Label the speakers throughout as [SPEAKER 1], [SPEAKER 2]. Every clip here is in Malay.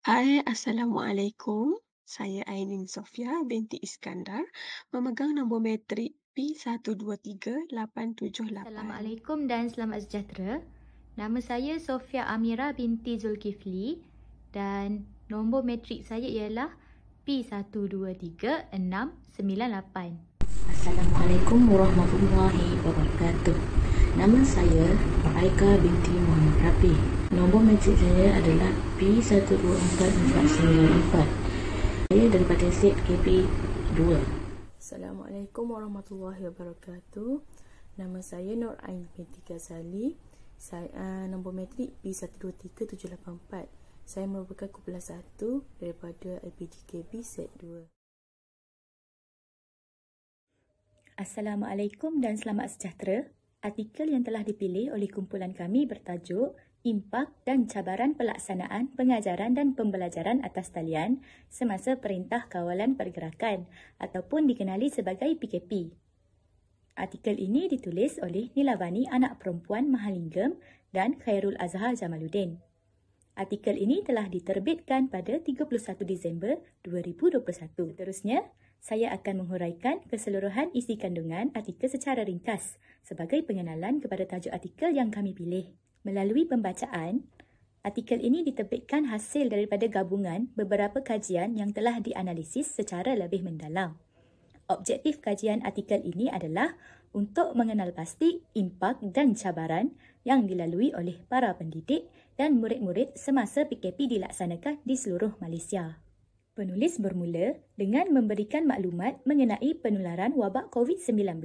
[SPEAKER 1] Hai, Assalamualaikum. Saya Ainin Sofia binti Iskandar, memegang nombor matrik P123878.
[SPEAKER 2] Assalamualaikum dan selamat sejahtera. Nama saya Sofia Amira binti Zulkifli dan nombor matrik saya ialah P123698.
[SPEAKER 3] Assalamualaikum warahmatullahi wabarakatuh. Nama saya Aika binti Muhammad Rafi. Nombor matrik saya adalah P124494. Saya daripada set KP2.
[SPEAKER 4] Assalamualaikum warahmatullahi wabarakatuh. Nama saya Nur Ain binti Ghazali. Nombor matrik P123784. Saya merupakan kumpulan 1 daripada IPGKB set 2.
[SPEAKER 2] Assalamualaikum dan selamat sejahtera. Artikel yang telah dipilih oleh kumpulan kami bertajuk Impak dan Cabaran Pelaksanaan Pengajaran dan Pembelajaran Atas Talian Semasa Perintah Kawalan Pergerakan ataupun dikenali sebagai PKP. Artikel ini ditulis oleh Nilavani anak perempuan Mahalingam dan Khairul Azhar Jamaluddin. Artikel ini telah diterbitkan pada 31 Disember 2021. Seterusnya, saya akan menghuraikan keseluruhan isi kandungan artikel secara ringkas sebagai pengenalan kepada tajuk artikel yang kami pilih. Melalui pembacaan, artikel ini diterbitkan hasil daripada gabungan beberapa kajian yang telah dianalisis secara lebih mendalam. Objektif kajian artikel ini adalah untuk mengenal pasti impak dan cabaran yang dilalui oleh para pendidik dan murid-murid semasa PKP dilaksanakan di seluruh Malaysia. Penulis bermula dengan memberikan maklumat mengenai penularan wabak COVID-19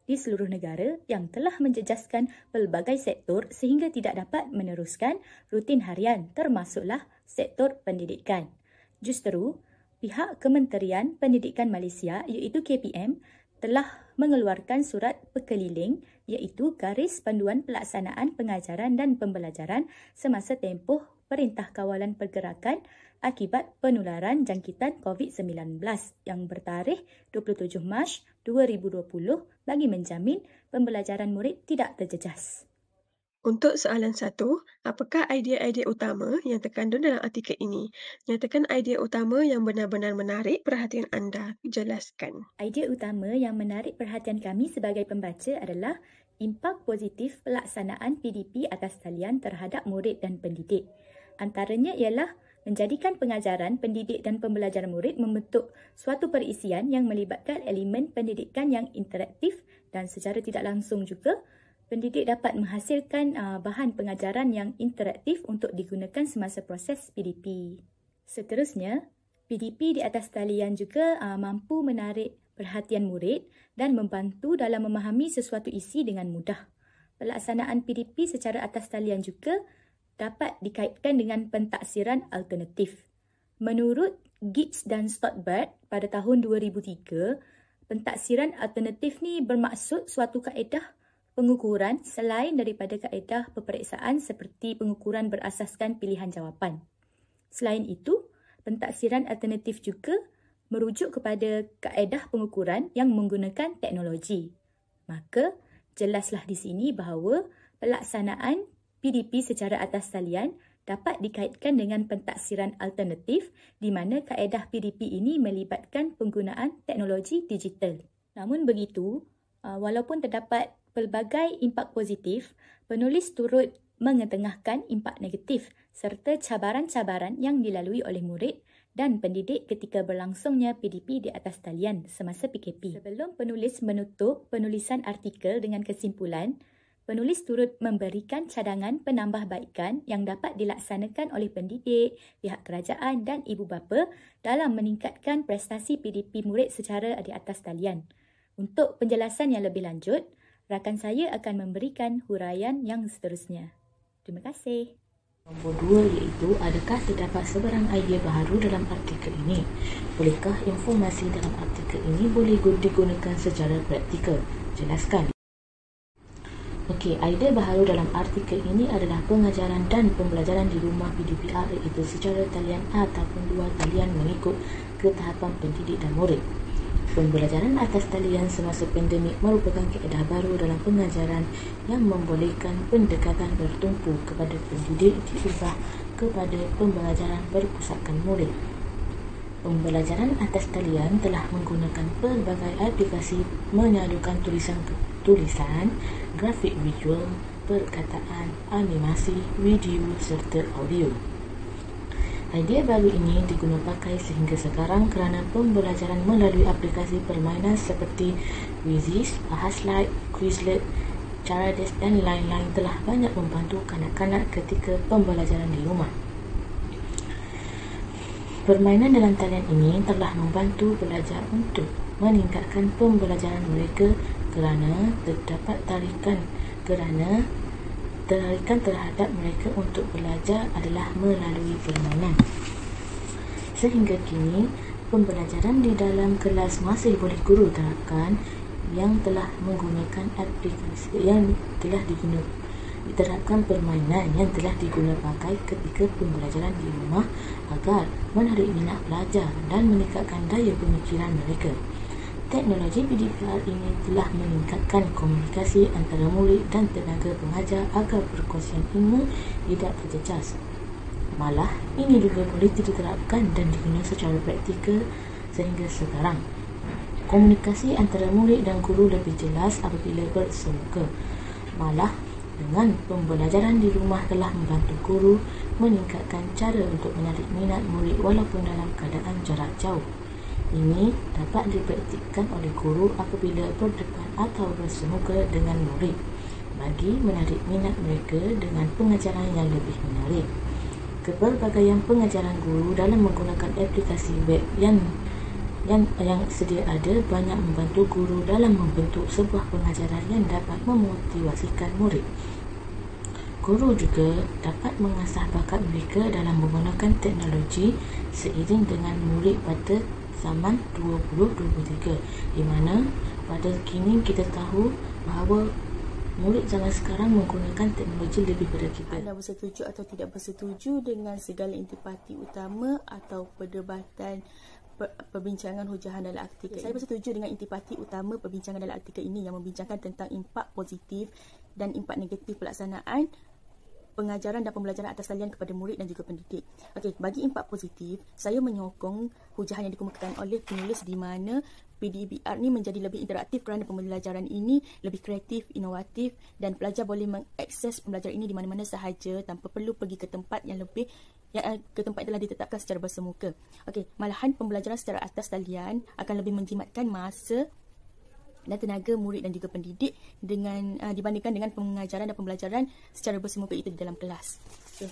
[SPEAKER 2] di seluruh negara yang telah menjejaskan pelbagai sektor sehingga tidak dapat meneruskan rutin harian termasuklah sektor pendidikan. Justeru, pihak Kementerian Pendidikan Malaysia iaitu KPM telah mengeluarkan surat berkeliling iaitu Garis Panduan Pelaksanaan Pengajaran dan Pembelajaran semasa tempoh Perintah Kawalan Pergerakan akibat penularan jangkitan COVID-19 yang bertarikh 27 Mac 2020 bagi menjamin pembelajaran murid tidak terjejas.
[SPEAKER 1] Untuk soalan 1, apakah idea-idea utama yang terkandung dalam artikel ini? Nyatakan idea utama yang benar-benar menarik perhatian anda. Jelaskan.
[SPEAKER 2] Idea utama yang menarik perhatian kami sebagai pembaca adalah impak positif pelaksanaan PDP atas talian terhadap murid dan pendidik. Antaranya ialah menjadikan pengajaran, pendidik dan pembelajaran murid membentuk suatu perisian yang melibatkan elemen pendidikan yang interaktif dan secara tidak langsung juga pendidik dapat menghasilkan bahan pengajaran yang interaktif untuk digunakan semasa proses PDP. Seterusnya, PDP di atas talian juga mampu menarik perhatian murid dan membantu dalam memahami sesuatu isi dengan mudah. Pelaksanaan PDP secara atas talian juga dapat dikaitkan dengan pentaksiran alternatif. Menurut Gitz dan Stotbart pada tahun 2003, pentaksiran alternatif ni bermaksud suatu kaedah pengukuran selain daripada kaedah peperiksaan seperti pengukuran berasaskan pilihan jawapan. Selain itu, pentaksiran alternatif juga merujuk kepada kaedah pengukuran yang menggunakan teknologi. Maka, jelaslah di sini bahawa pelaksanaan PDP secara atas talian dapat dikaitkan dengan pentaksiran alternatif di mana kaedah PDP ini melibatkan penggunaan teknologi digital. Namun begitu, walaupun terdapat pelbagai impak positif, penulis turut mengetengahkan impak negatif serta cabaran-cabaran yang dilalui oleh murid dan pendidik ketika berlangsungnya PDP di atas talian semasa PKP. Sebelum penulis menutup penulisan artikel dengan kesimpulan, penulis turut memberikan cadangan penambahbaikan yang dapat dilaksanakan oleh pendidik, pihak kerajaan dan ibu bapa dalam meningkatkan prestasi PDP murid secara di atas talian. Untuk penjelasan yang lebih lanjut, rakan saya akan memberikan huraian yang seterusnya. Terima kasih.
[SPEAKER 3] Nombor 2 iaitu adakah terdapat sebarang idea baharu dalam artikel ini? Bolehkah informasi dalam artikel ini boleh digunakan secara praktikal? Jelaskan. Okey, idea baharu dalam artikel ini adalah pengajaran dan pembelajaran di rumah PDPR iaitu secara talian ataupun dua talian mengikut ketahapan pendidik dan murid. Pembelajaran atas talian semasa pandemik merupakan kaedah baru dalam pengajaran yang membolehkan pendekatan bertumpu kepada pendidik diubah kepada pembelajaran berpusatkan murid. Pembelajaran atas talian telah menggunakan pelbagai aplikasi menyadukan tulisan, grafik visual, perkataan, animasi, video serta audio. Idea baru ini diguna pakai sehingga sekarang kerana pembelajaran melalui aplikasi permainan seperti Quizzes, Bahaslight, Quizlet, Caradesk dan lain-lain telah banyak membantu kanak-kanak ketika pembelajaran di rumah. Permainan dalam talian ini telah membantu pelajar untuk meningkatkan pembelajaran mereka kerana terdapat tarikan terhadap mereka untuk belajar adalah melalui permainan. Sehingga kini, pembelajaran di dalam kelas masih boleh guru terapkan yang telah menggunakan aplikasi yang telah diterapkan permainan yang telah digunakan pakai ketika pembelajaran di rumah agar menarik minat pelajar dan meningkatkan daya pemikiran mereka. Teknologi PDPR ini telah meningkatkan komunikasi antara murid dan tenaga pengajar agar perkongsian ilmu tidak terjejas. Malah, ini juga boleh diterapkan dan digunakan secara praktikal sehingga sekarang. Komunikasi antara murid dan guru lebih jelas apabila bersemuka. Malah, dengan pembelajaran di rumah telah membantu guru meningkatkan cara untuk menarik minat murid walaupun dalam keadaan jarak jauh. Ini dapat dipraktikkan oleh guru apabila berdepan atau bersemuka dengan murid bagi menarik minat mereka dengan pengajaran yang lebih menarik. Kepelbagaian pengajaran guru dalam menggunakan aplikasi web yang sedia ada banyak membantu guru dalam membentuk sebuah pengajaran yang dapat memotivasikan murid. Guru juga dapat mengasah bakat mereka dalam menggunakan teknologi seiring dengan murid pada zaman 2023, di mana pada kini kita tahu bahawa murid zaman sekarang menggunakan teknologi lebih pada kita.
[SPEAKER 4] Anda bersetuju atau tidak bersetuju dengan segala intipati utama atau perdebatan perbincangan hujahan dalam artikel? Saya bersetuju dengan intipati utama perbincangan dalam artikel ini yang membincangkan tentang impak positif dan impak negatif pelaksanaan pengajaran dan pembelajaran atas talian kepada murid dan juga pendidik. Okey, bagi impak positif, saya menyokong hujahan yang dikemukakan oleh penulis di mana PDPR ni menjadi lebih interaktif kerana pembelajaran ini lebih kreatif, inovatif dan pelajar boleh mengakses pembelajaran ini di mana-mana sahaja tanpa perlu pergi ke tempat yang telah ditetapkan secara bersemuka. Okey, malahan pembelajaran secara atas talian akan lebih menjimatkan masa dan tenaga murid dan juga pendidik dibandingkan dengan pengajaran dan pembelajaran secara bersemuka itu di dalam kelas. Okay.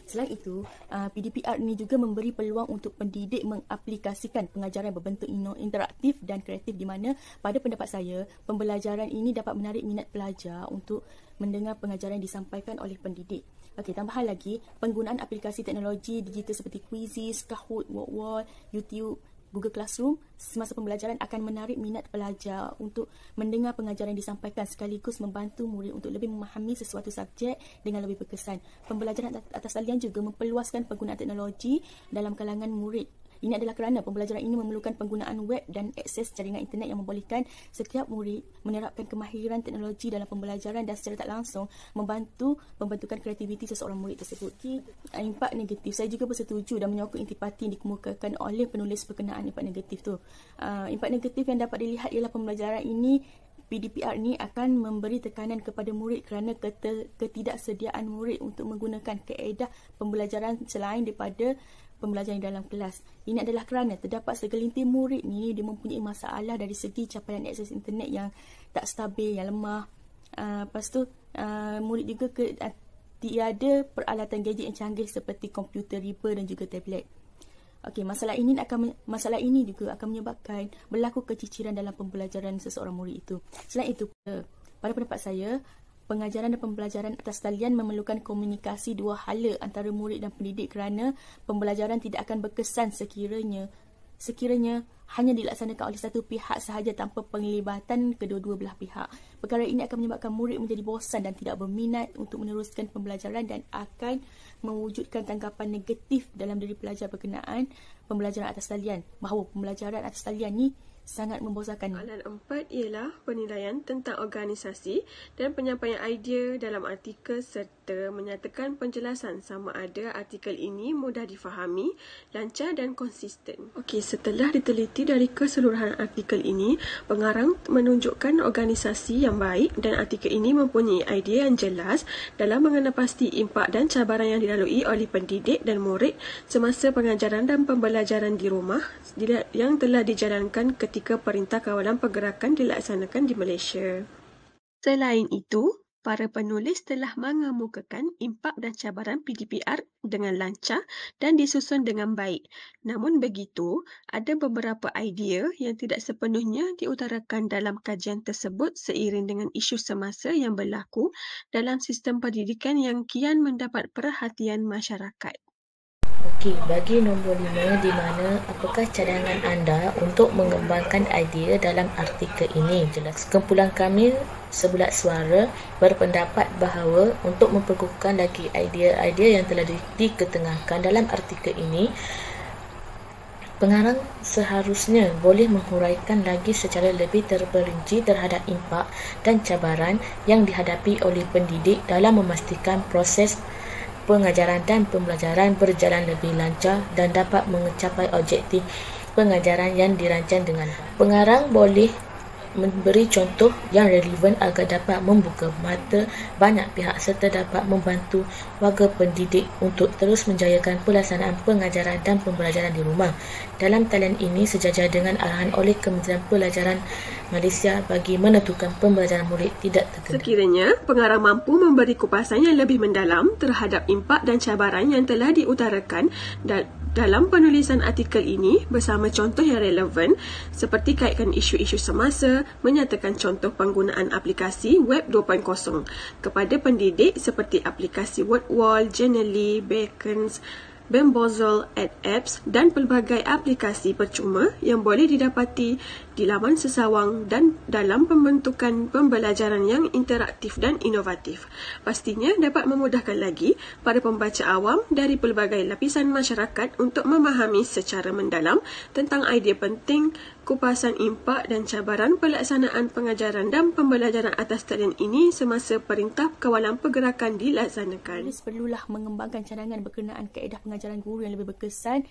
[SPEAKER 4] Selain itu, PDPR ini juga memberi peluang untuk pendidik mengaplikasikan pengajaran berbentuk interaktif dan kreatif di mana pada pendapat saya, pembelajaran ini dapat menarik minat pelajar untuk mendengar pengajaran yang disampaikan oleh pendidik. Okey, tambahan lagi, penggunaan aplikasi teknologi digital seperti Quizzes, Kahoot, Wordwall, YouTube, Google Classroom semasa pembelajaran akan menarik minat pelajar untuk mendengar pengajaran yang disampaikan sekaligus membantu murid untuk lebih memahami sesuatu subjek dengan lebih berkesan. Pembelajaran atas talian juga memperluaskan penggunaan teknologi dalam kalangan murid. Ini adalah kerana pembelajaran ini memerlukan penggunaan web dan akses jaringan internet yang membolehkan setiap murid menerapkan kemahiran teknologi dalam pembelajaran dan secara tak langsung membantu pembentukan kreativiti seseorang murid tersebut. Impak negatif, saya juga bersetuju dan menyokong intipati yang dikemukakan oleh penulis berkenaan impak negatif tu. Impak negatif yang dapat dilihat ialah pembelajaran ini PDPR ni akan memberi tekanan kepada murid kerana ketidaksediaan murid untuk menggunakan kaedah pembelajaran selain daripada pembelajaran dalam kelas. Ini adalah kerana terdapat segelintir murid ni dia mempunyai masalah dari segi capaian akses internet yang tak stabil, yang lemah. Lepas tu murid juga tiada peralatan gadget yang canggih seperti komputer riba dan juga tablet. Okey, masalah ini juga akan menyebabkan berlaku keciciran dalam pembelajaran seseorang murid itu. Selain itu, pada pendapat saya, pengajaran dan pembelajaran atas talian memerlukan komunikasi dua hala antara murid dan pendidik kerana pembelajaran tidak akan berkesan sekiranya hanya dilaksanakan oleh satu pihak sahaja tanpa penglibatan kedua-dua belah pihak. Perkara ini akan menyebabkan murid menjadi bosan dan tidak berminat untuk meneruskan pembelajaran dan akan mewujudkan tanggapan negatif dalam diri pelajar berkenaan pembelajaran atas talian, bahawa pembelajaran atas talian ni sangat membosankan.
[SPEAKER 1] Soalan 4 ialah penilaian tentang organisasi dan penyampaian idea dalam artikel serta menyatakan penjelasan sama ada artikel ini mudah difahami, lancar dan konsisten. Okey, setelah diteliti dari keseluruhan artikel ini, pengarang menunjukkan organisasi yang baik dan artikel ini mempunyai idea yang jelas dalam mengenal pasti impak dan cabaran yang dilalui oleh pendidik dan murid semasa pengajaran dan pembelajaran di rumah yang telah dijalankan ketika Perintah Kawalan Pergerakan dilaksanakan di Malaysia. Selain itu, para penulis telah mengemukakan impak dan cabaran PDPR dengan lancar dan disusun dengan baik. Namun begitu, ada beberapa idea yang tidak sepenuhnya diutarakan dalam kajian tersebut seiring dengan isu semasa yang berlaku dalam sistem pendidikan yang kian mendapat perhatian masyarakat.
[SPEAKER 3] Okey, bagi nombor 5 di mana apakah cadangan anda untuk mengembangkan idea dalam artikel ini? Jelas. Kumpulan kami sebulat suara berpendapat bahawa untuk memperkukuhkan lagi idea-idea yang telah diketengahkan dalam artikel ini, pengarang seharusnya boleh menghuraikan lagi secara lebih terperinci terhadap impak dan cabaran yang dihadapi oleh pendidik dalam memastikan proses pengajaran dan pembelajaran berjalan lebih lancar dan dapat mencapai objektif pengajaran yang dirancang dengan baik. Pengarang boleh memberi contoh yang relevan agar dapat membuka mata banyak pihak serta dapat membantu warga pendidik untuk terus menjayakan pelaksanaan pengajaran dan pembelajaran di rumah. Dalam talian ini sejajar dengan arahan oleh Kementerian Pelajaran Malaysia bagi menentukan pembelajaran murid tidak terkendala.
[SPEAKER 1] Sekiranya pengarang mampu memberi kupasan yang lebih mendalam terhadap impak dan cabaran yang telah diutarakan dalam penulisan artikel ini bersama contoh yang relevan seperti kaitkan isu-isu semasa, menyatakan contoh penggunaan aplikasi Web 2.0 kepada pendidik seperti aplikasi WordWall, Genially, Beacons, Bamboozle, AdApps dan pelbagai aplikasi percuma yang boleh didapati di laman sesawang dan dalam pembentukan pembelajaran yang interaktif dan inovatif. Pastinya dapat memudahkan lagi para pembaca awam dari pelbagai lapisan masyarakat untuk memahami secara mendalam tentang idea penting kupasan impak dan cabaran pelaksanaan pengajaran dan pembelajaran atas talian ini semasa Perintah Kawalan Pergerakan dilaksanakan.
[SPEAKER 4] Penulis perlulah mengembangkan cadangan berkenaan kaedah pengajaran guru yang lebih berkesan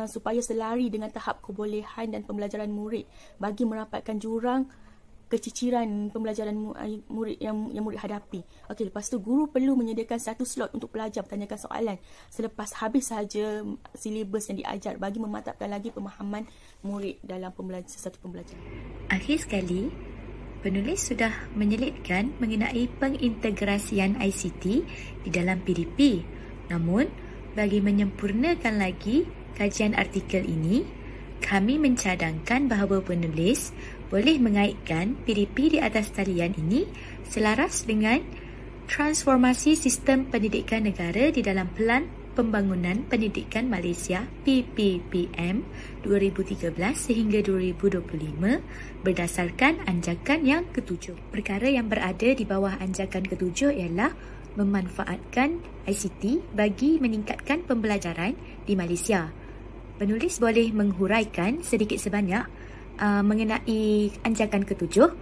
[SPEAKER 4] supaya selari dengan tahap kebolehan dan pembelajaran murid bagi merapatkan jurang keciciran pembelajaran murid yang murid hadapi. Okey, lepas tu guru perlu menyediakan satu slot untuk pelajar bertanyakan soalan selepas habis sahaja silibus yang diajar bagi memantapkan lagi pemahaman murid dalam satu pembelajaran.
[SPEAKER 2] Akhir sekali, penulis sudah menyelitkan mengenai pengintegrasian ICT di dalam PDP. Namun, bagi menyempurnakan lagi kajian artikel ini, kami mencadangkan bahawa penulis boleh mengaitkan PDP di atas talian ini selaras dengan transformasi sistem pendidikan negara di dalam Pelan Pembangunan Pendidikan Malaysia PPPM 2013 sehingga 2025 berdasarkan anjakan yang ketujuh. Perkara yang berada di bawah anjakan ketujuh ialah memanfaatkan ICT bagi meningkatkan pembelajaran di Malaysia. Penulis boleh menghuraikan sedikit sebanyak mengenai anjakan ketujuh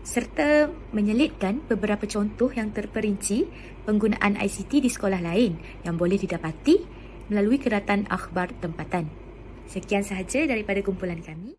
[SPEAKER 2] serta menyelitkan beberapa contoh yang terperinci penggunaan ICT di sekolah lain yang boleh didapati melalui keratan akhbar tempatan. Sekian sahaja daripada kumpulan kami.